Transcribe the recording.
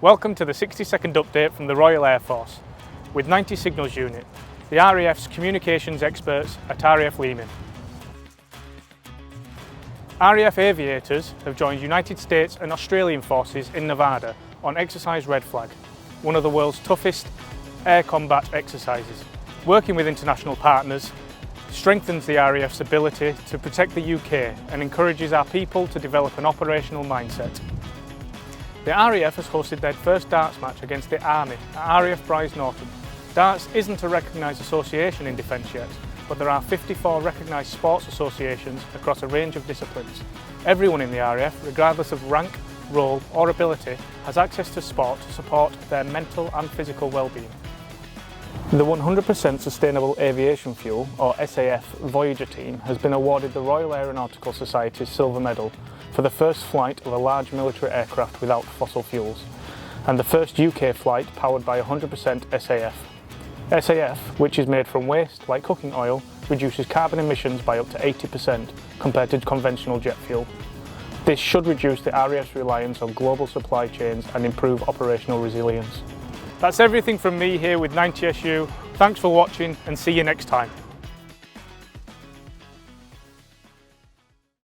Welcome to the 60-second update from the Royal Air Force with 90 Signals Unit, the RAF's communications experts at RAF Leeming. RAF aviators have joined United States and Australian forces in Nevada on Exercise Red Flag, one of the world's toughest air combat exercises. Working with international partners strengthens the RAF's ability to protect the UK and encourages our people to develop an operational mindset. The RAF has hosted their first darts match against the Army at RAF Brize Norton. Darts isn't a recognised association in defence yet, but there are 54 recognised sports associations across a range of disciplines. Everyone in the RAF, regardless of rank, role or ability, has access to sport to support their mental and physical well-being. The 100% Sustainable Aviation Fuel, or SAF Voyager Team, has been awarded the Royal Aeronautical Society's Silver Medal for the first flight of a large military aircraft without fossil fuels, and the first UK flight powered by 100% SAF. SAF, which is made from waste like cooking oil, reduces carbon emissions by up to 80% compared to conventional jet fuel. This should reduce the RAF's reliance on global supply chains and improve operational resilience. That's everything from me here with 90SU. Thanks for watching and see you next time.